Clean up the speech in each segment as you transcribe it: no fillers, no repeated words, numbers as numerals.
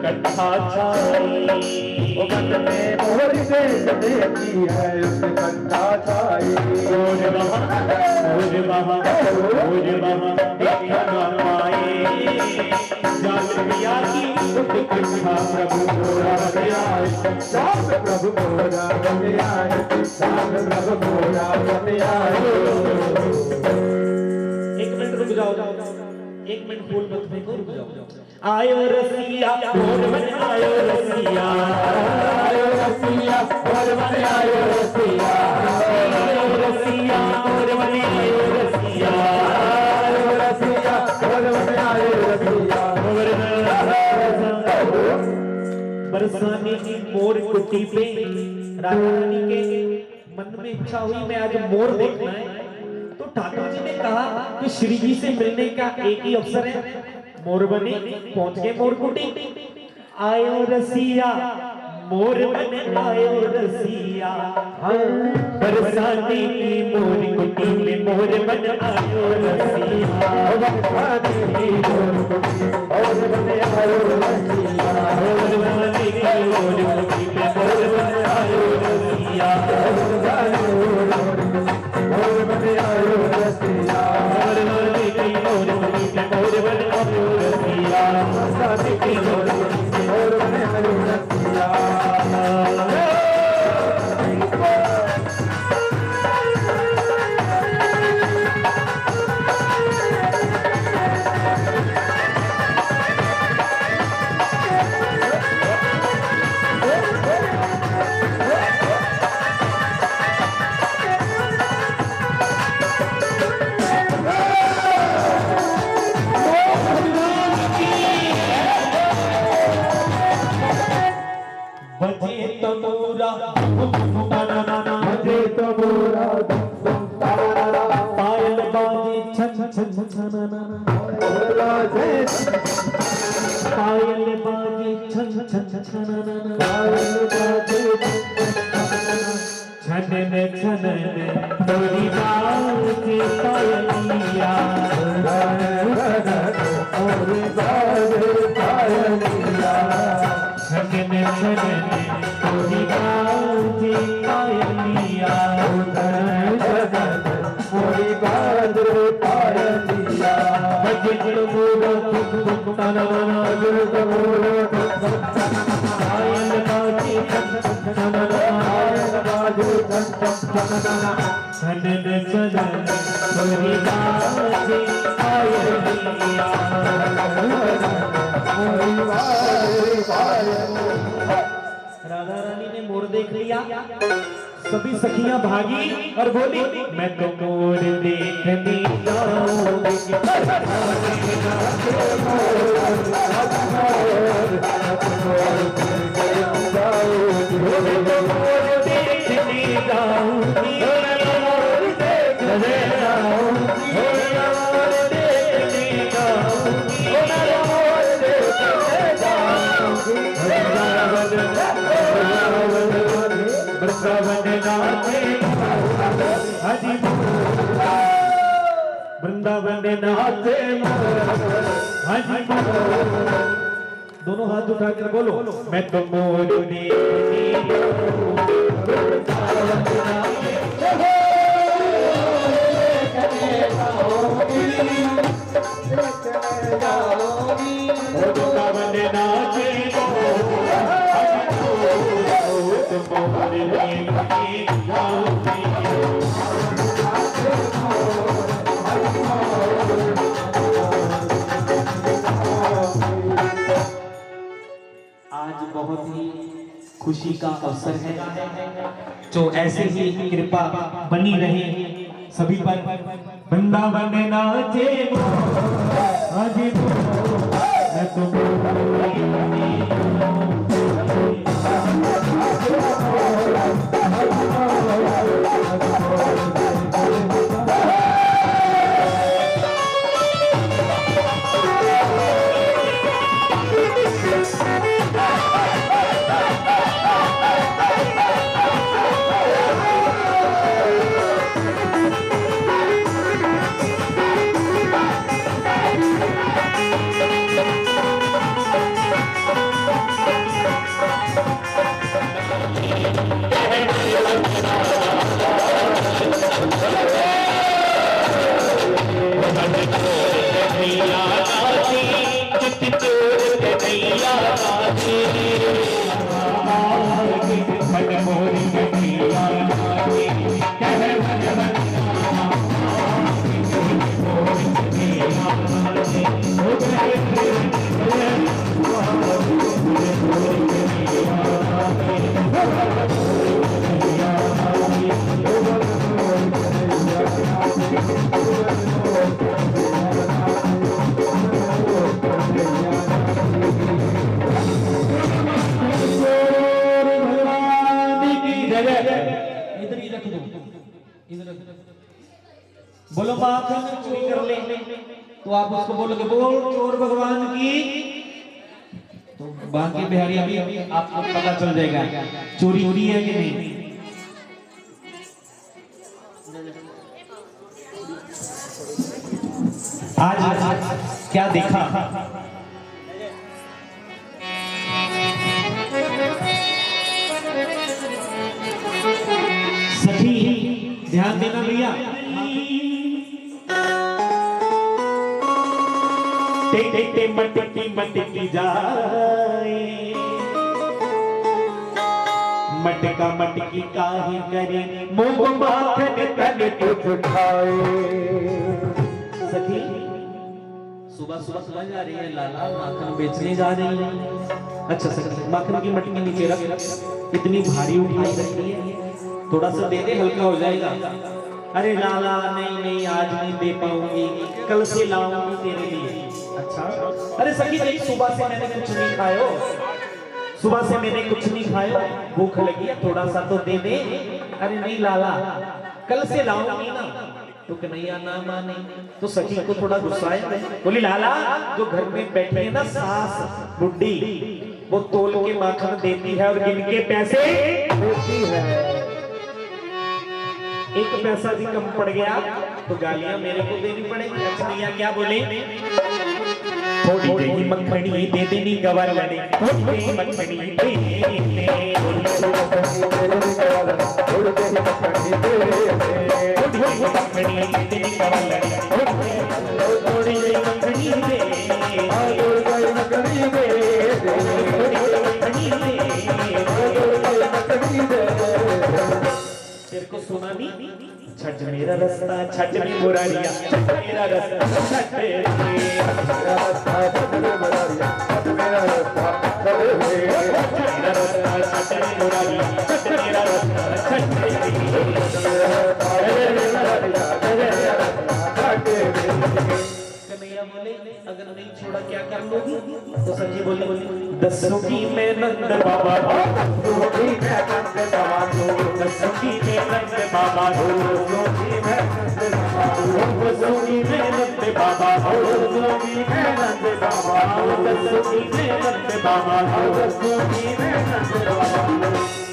कथा छाई वो मन में मोर से देखी है उसकी कथा छाई मोर वहाँ देखा न पाए जान प्रिया की कथा प्रभु मोरा आए जान प्रभु मोरा आए जान प्रभु मोरा आए। एक मिनट रुक जाओ, एक मिनट फूल मत फेंको, रुक जाओ। आयो रसिया मोर बन आयो रसिया, आयो रसिया मोर बन आयो रसिया, आयो रसिया मोर बन आयो रसिया, आयो रसिया मोर बन आयो रसिया। बरसाने की मोर कुटी पे राधा रानी के मन में इच्छा हुई मैं आज मोर देखना है, तो ठाकुर जी ने कहा कि श्री जी से मिलने का एक ही अवसर है, मोर बने पहुंच गए मोर कुटी। आयो रसिया मोर बने आयो रसिया, बरसाने की मोर कुटी में मोर बन आयो रसिया, बरसाने की मोर कुटी मोर बने आयो रसिया, बरसाने की मोर कुटी में मोर बन आयो रसिया, मोर बने आयो रसिया, बरसाने की मोर कुटी में मोर बन आयो रसिया, बरसाने की मोर कुटी में मोर बन आयो रसिया। पायल बाजे छन छन छन पायल बाजे छन छन छन पायल बाजे छनन छनन तोरी बाजे पायलिया और बाजे पायलिया छनन छनन तोरी बाजे पायलिया मोरी बाजे पायलिया भजन मोरा ताना भजन मोरा पायल बाजे ताना पायल बाजे ताना छनन छनन मोरी बाजे पायलिया मोरी बाजे पायलिया। राधा रानी ने मोर देख लिया, सभी सखियां भागी और बोली मैं तो मोर देखने जाऊंगी, वृंदावन नाचे हाजी दोनों हाथ उठा कर बोलो मैं तो मोर आज बहुत ही खुशी का अवसर है, जो ऐसे ही कृपा बनी रहे सभी पर। वृंदावन नाचे हाजी मैं तो चित चोर कन्हैया नाचे मन मोरी कन्हैया नाचे कह भगवान बोलो माखन चोरी कर ले तो आप उसको बोलोगे बोल चोर भगवान की, तो बाकी बिहारी अभी आपको पता चल जाएगा चोरी हो रही है कि नहीं। आज क्या देखा, सखी ध्यान देना भैया, टे मटकी जाए मटका मटकी काहे करे मुंह माखन तन तुझ खाए। सखी सुबह सुबह समझ आ रही है लाला माखन बेचने जा रही है। अच्छा सखी माखन की मटकी नीचे रख, इतनी भारी उठाई रखी है, थोड़ा सा दे दे हल्का हो जाएगा। अरे लाला नहीं आज नहीं दे पाऊंगी, कल से लाऊंगी तेरे लिए। अच्छा अरे सखी नहीं, सुबह से मैंने कुछ नहीं खायो, सुबह से मैंने कुछ नहीं खायो, भूख लगी है थोड़ा सा तो दे दे। अरे नहीं लाला कल से लाऊंगी ना, तो कन्हैया ना माने तो सखी को थोड़ा गुस्सा है, बोली लाला जो घर में बैठी है ना सास बुड्ढी, वो तोल के माखन देती है और गिन के पैसे देती है, एक पैसा भी कम पड़ गया तो गालियां मेरे को देनी पड़ेगी। अच्छा भैया क्या बोले, थोड़ी देही मखनी दे देनी गवार लड़े, थोड़ी देही मखनी दे देनी गवार लड़े, थोड़ी देही मखनी दे तेरे को सुना नहीं, छठ मेरा रास्ता छठ में मुरारिया, छठ मेरा रास्ता छठ मेरा रास्ता छठ में मुरारिया, छठ मेरा रास्ता छठ मेरा रास्ता छठ में मुरारिया, छठ मेरा रास्ता छठ कन्हैया बोले अगर नहीं छोड़ा क्या कर लोगी, तो सखी बोली दसों की मैं नंद बाबा, दसों की मैं नंद बाबा, दसों की मैं नंद बाबा, दसों की मैं नंद बाबा, दसों की मैं नंद बाबा, दसों की मैं नंद बाबा, दसों की मैं नंद बाबा, दसों की मैं नंद बाबा।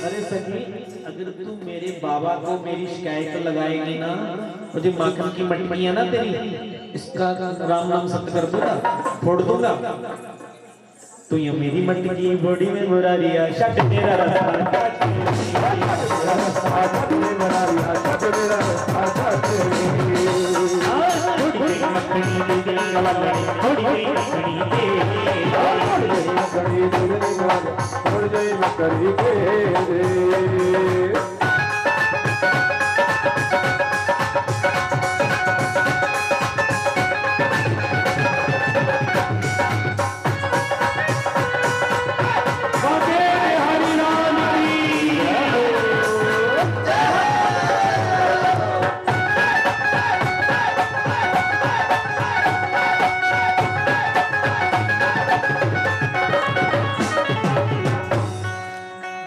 अरे सखी अगर तू मेरे बाबा को मेरी शिकायत लगाएगी ना, मुझे माखन की मटकी है ना तेरी, इसका राम नाम सत्य कर दूंगा, फोड़ दूंगा, तो ये मेरी मटकी बॉडी में बुरा दिया, शट मेरा रास्ता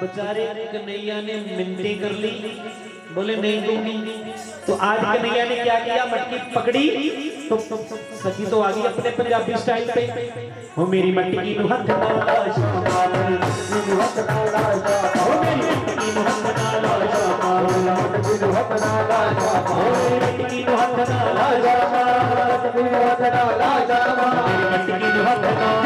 बेचारे कन्हैया ने मिन्नतें कर ली, बोले नहीं दूंगी, तो आज कन्हैया ने क्या किया, मटकी पकड़ी तो सखी तो आ गई अपने पंजाबी स्टाइल पे, हो मेरी मटकी नु हथ नाल शाबाश, मेरी हथ नाल शाबाश, हो मेरी मटकी नु हथ नाल शाबाश, मटकी नु हथ नाल शाबाश, हो मेरी मटकी नु हथ नाल शाबाश, मटकी नु हथ नाल शाबाश, मेरी मटकी नु हथ नाल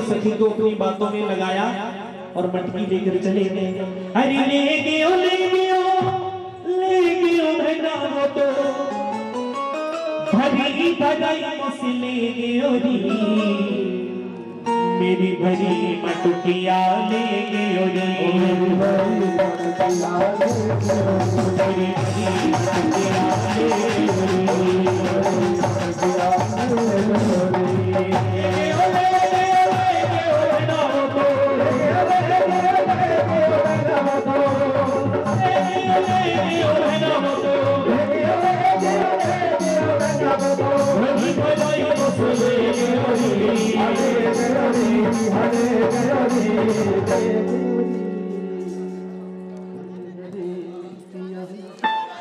सखी को अपनी बातों में लगाया और मटकी लेकर चले गए। अरे ले गयो भैया वो तो भरी भगाई से ले गयो री, मेरी भरी मटकिया ले गयो री, मेरी भरी मटकिया ले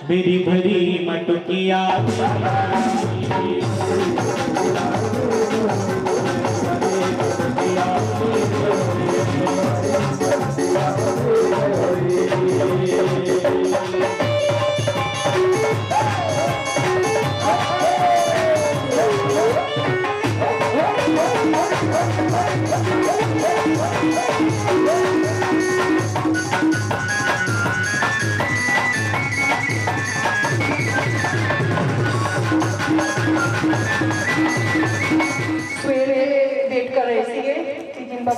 मेरी भरी मटकिया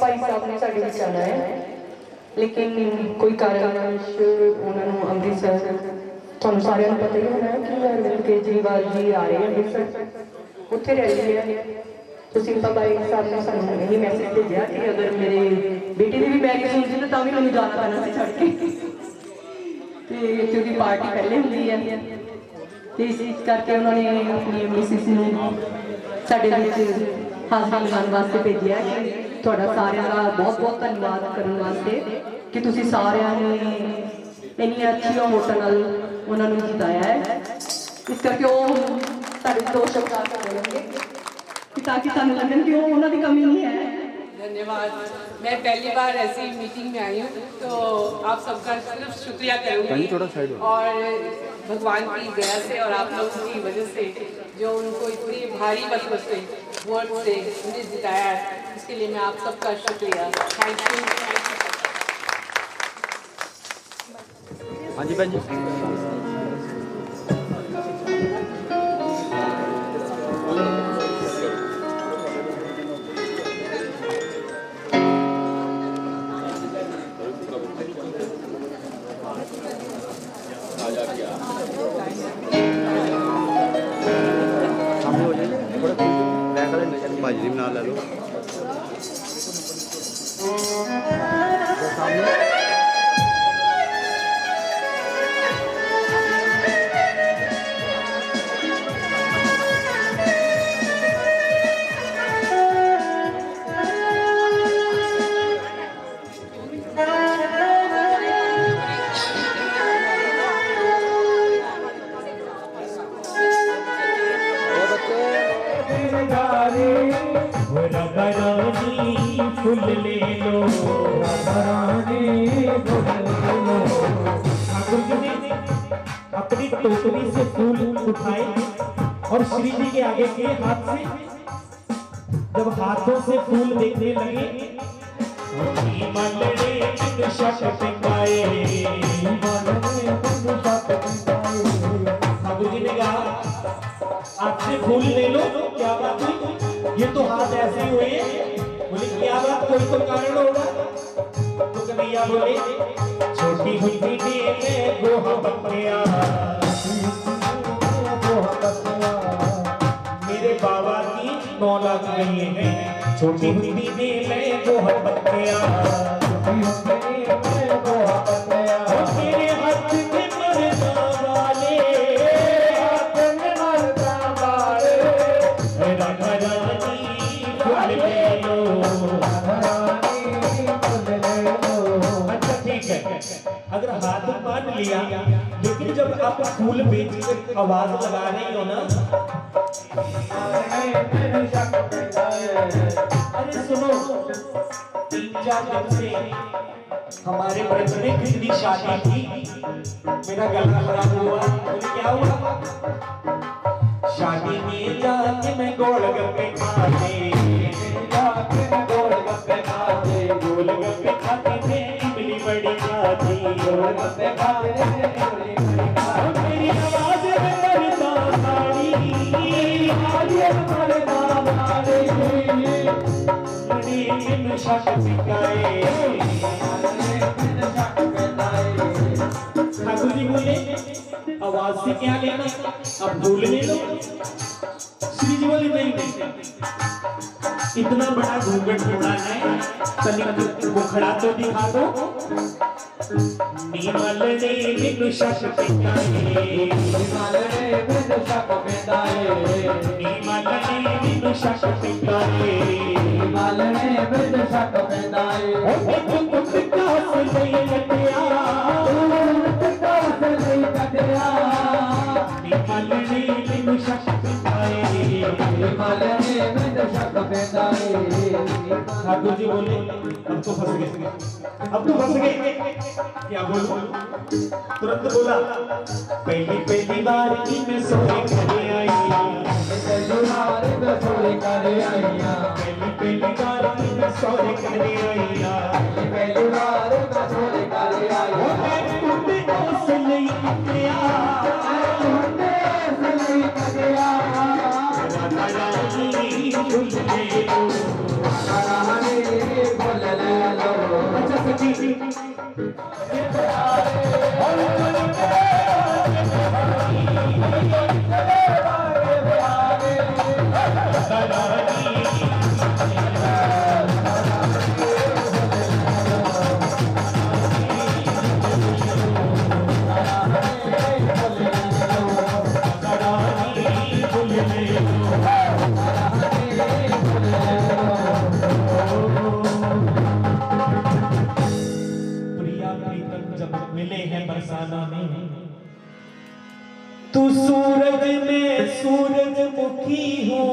भाई साहब ने साढ़े विच आना है, लेकिन कोई कारणवश उन्होंने अमृतसर, तुहानू सारिਆਂ ਨੂੰ पता ही होना है कि अरविंद केजरीवाल जी आ रहे हैं अमृतसर, उत्थे रैली है। तो सिंपा भाई साहब ने सानू यही मैसेज भेजा कि अगर मेरे बेटे की भी मैरिज होती तो भी मैंने जाना पैना से छड़ के, क्योंकि पार्टी पहले होंगी है, तो इस करके उन्होंने अपनी मिसिस ने साढ़े हाजिर लगाने वास्ते भेजा कि थोड़ा सारिਆਂ का बहुत बहुत धन्यवाद करने वास्ते कि तुसी सारिਆਂ ने इन्नी अच्छी होटल नाल उन्होंने जिताया है। इस करके वो साढ़े 2 शब्द बोलेंगे कि ताकि सानू लगे कि वो उन्हों की कमी नहीं है। धन्यवाद। मैं पहली बार ऐसी मीटिंग में आई हूँ, तो आप सबका सिर्फ शुक्रिया करूँगी और भगवान की दया से और आप लोगों की वजह से जो उनको इतनी भारी मतों से वोट से उन्हें जिताया है, इसके लिए मैं आप सबका शुक्रिया। Thank you. हाँ जी भैन जी। भाजी भी नाल ले लो फूल ले लो, ठाकुर जी ने अपनी टोकरी से फूल उठाए और श्री जी के आगे के हाथ से जब हाथों से फूल देखने लगे, ठाकुर जी ने कहा हाथ से फूल ले लो, क्या बात हुई, ये तो हाथ ऐसे ही हुए। बोले क्या बात, कोई तो कारण होगा। तो कन्हैया बोले छोटी हुई गोहा बकरिया, मेरे बाबा की 9 लाख गई है, छोटी हुई में गोहा बकरिया, मेरे हाथ में मरना वाले, राधा रानी फूल ले लो। अच्छा ठीक है, अगर हाथ मान लिया, लेकिन जब आप फूल बेच कर आवाज लगा रही हो ना, अरे सुनो, 3-4 दिन से हमारे ब्रज में किसी शादी थी, मेरा गला खराब हुआ। बोले क्या हुआ? शादी में जाके मैं गोलगप्पे खाने, जाके मैं गोलगप्पे जी गोलगप्पे खाते मेरी आवाज में मरता साड़ी आज ये मरता साड़ी मैंने शक सिखाए ठाकुर जी बोले आवाज से क्या लेना अब बोलने लो। श्री जी बोले नहीं इतना बड़ा घूंघट छोड़ा है तनिक मुखड़ा तो दिखा दो। नीमल ने बिनु शक पिताए नीमल ने बिनु शक पिताए नीमल ने बिनु शक पिताए नीमल ने बिनु शक पिताए ओ कुछ का से नहीं कटिया कुछ का से नहीं कटिया नीमल ने बिनु शक पिताए नीमल ने बिनु शक पिताए। ठाकुर जी बोले अब तो फंस गए क्या बोलूं तुरंत बोला पहली बार की मैं सोए करे आई पहली बार मैं सोए करे आई पहली बार की मैं सोए करे आई पहली बार मैं सोए करे आई टूटे से नहीं गया टूटे से नहीं गया भूल ले लो अच्छा सची मिले हैं बरसाना में तू सूरज में सूरजमुखी हो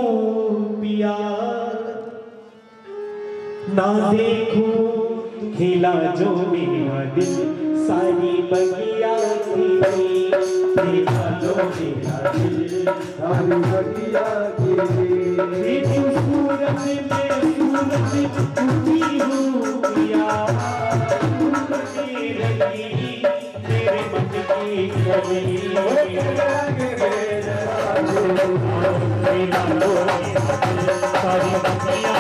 पिया ना देखो खिला जो मेरा दिल सारी बगिया की खिला जो मेरा दिल सारी बगिया की तू सूरज में सूरजमुखी हो पिया तेरे मन की गली सारी बगिया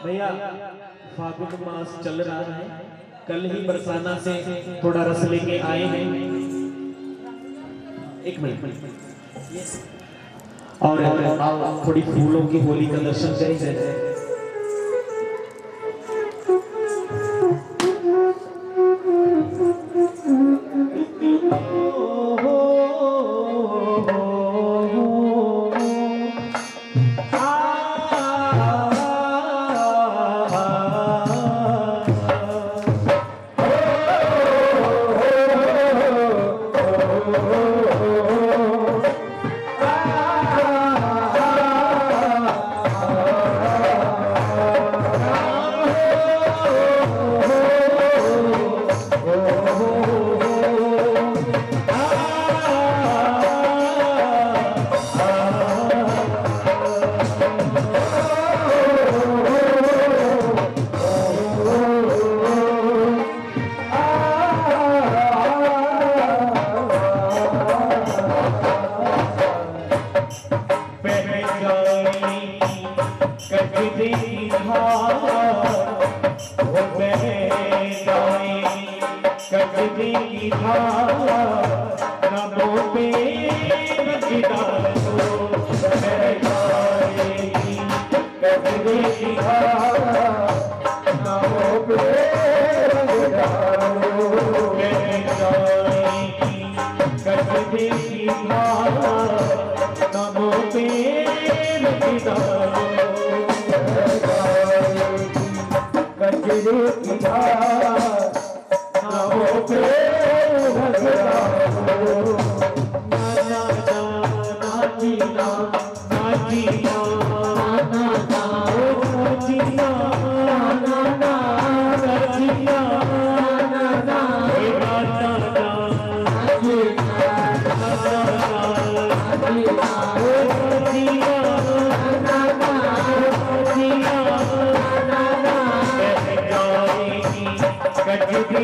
भैया फागुन मास चल रहा है कल ही बरसाना से थोड़ा रस लेके आए हैं एक मिनट और थोड़ी फूलों की होली का दर्शन करें।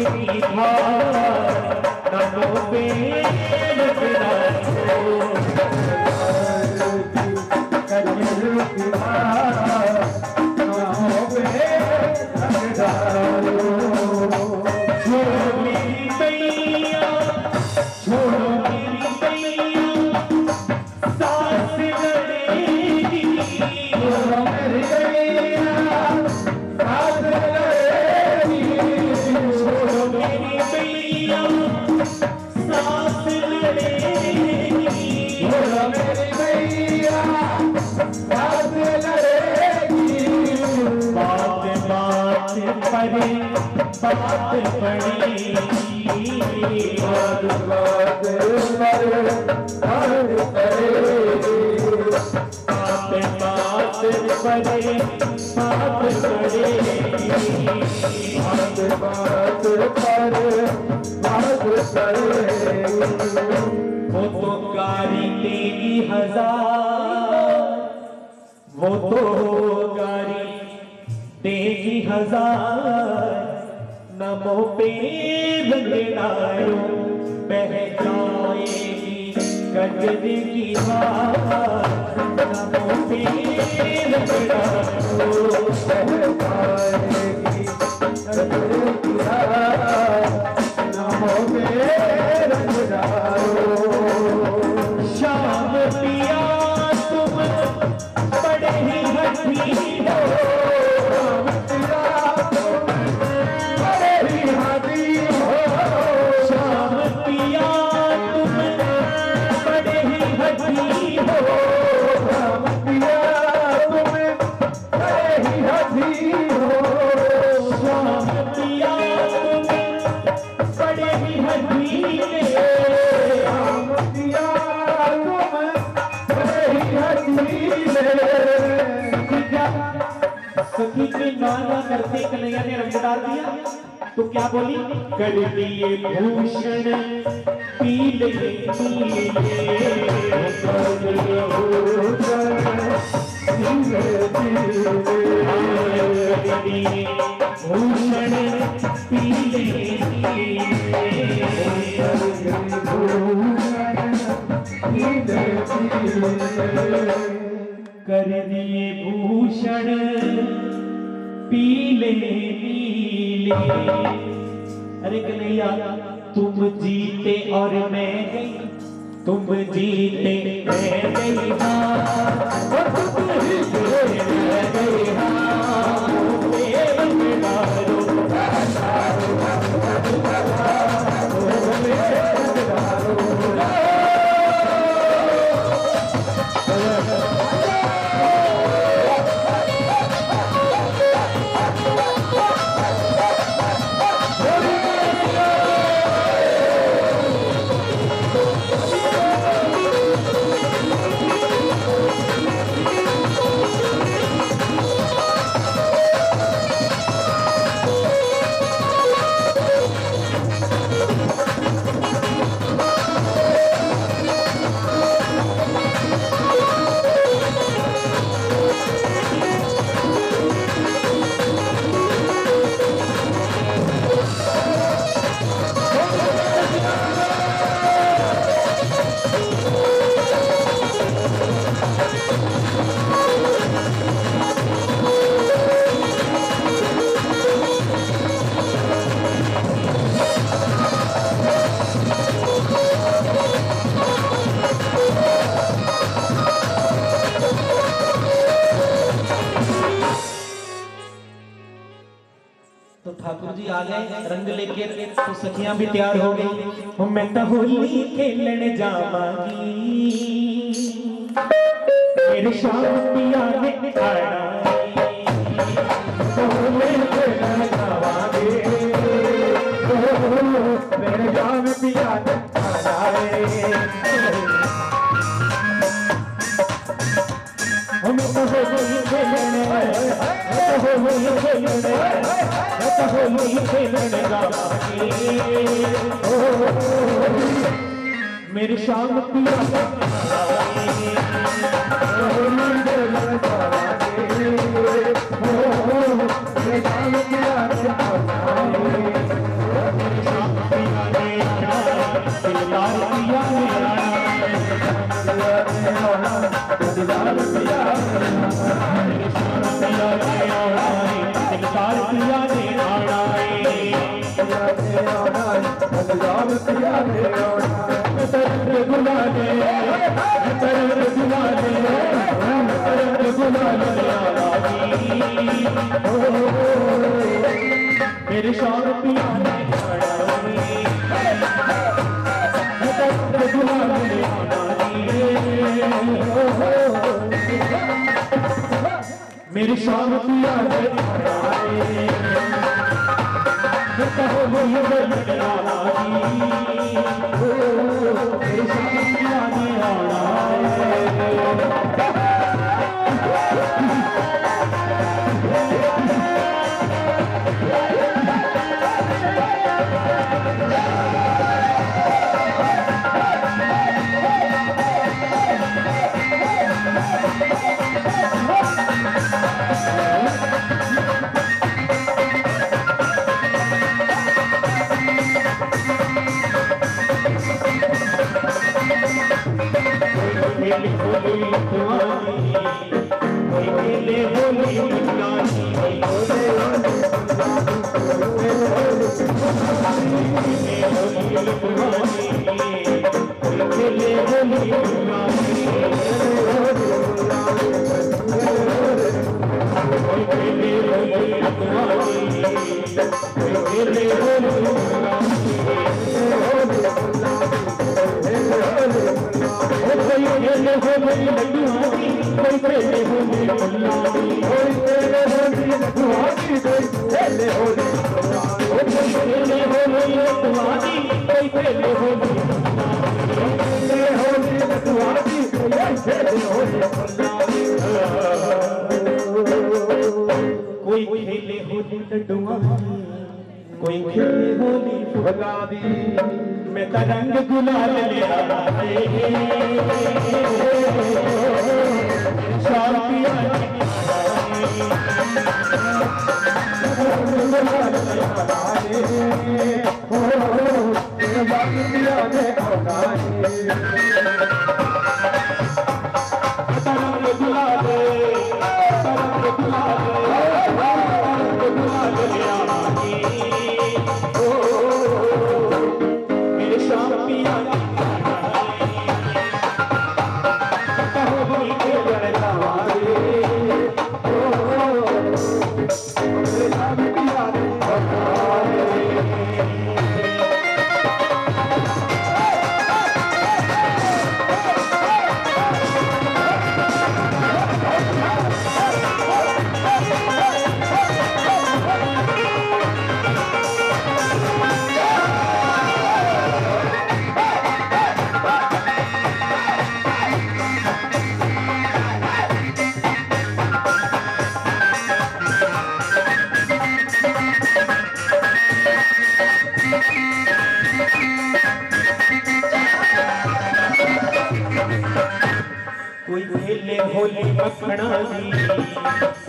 की धार नमो पे लगना कजल की धार नमो पे लगना छोड़ो मेरी मैया छोड़ो मेरी मैया सांस लड़ेगी छोड़ो मेरी मैया सांस लड़ेगी छोड़ो मेरी मैया सांस लड़ेगी छोड़ो मेरी मैया सांस लड़ेगी बात बात परे बात पड़ेगी बात बात परे बात पड़ेगी बात बात परे बात पड़ेगी बात बात परे बात पड़ेगी वो तो गारी देगी हजार वो तो गारी देगी हजार नमो पे रंगनायो बह जाएगी कजल की धार नमो पे रंगनायो बह जाएगी कजल की धार नमो पे रंगनायो शाम पिया तुम बड़े ही हठी हो शाम पिया तुम बड़े ही हठी हो शाम पिया तुम बड़े ही हठी हो शाम पिया तुम बड़े ही हठी हो शाम पिया तुम बड़े ही हठी शाम पिया तुम बड़े ही हठी सखी के नाना करते कन्हैया ने रंग डाल दिया तो क्या बोली कर दिए भूषण पीले पीले कर दिए भूषण कर दिए भूषण पीले पीले अरे कन्हैया तुम जीते और मैं गई तुम जीते मैं गई और तुम जीते मैं गई ठाकुर जी आ गए रंग लेके तो सखियां भी तैयार हो गई मैं तो होली खेलने जावांगी मेरे शाम पिया ने आना होली खेलने जावांगी मेरे शाम पिया ने आना हम तो होली खेलने मेरे शाम पिया मेरे शाम पिया ने मेरी शाम पिया ने मेरी शाम पिया ने आना कोई खेले होली लड्डुआ कोई खेले होली गुलाबी मैं तो रंग गुलाल लिया शांतिया कोई खेले होली मखना दी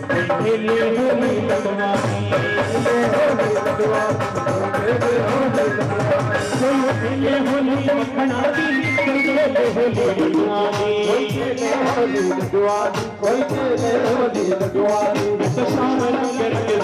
कोई खेले होली लडुआ कोई खेले होली मखना दी कोई खेले होली लडुआ कोई खेले होली लडुआ कोई खेले होली लडुआ तो शाम रंग के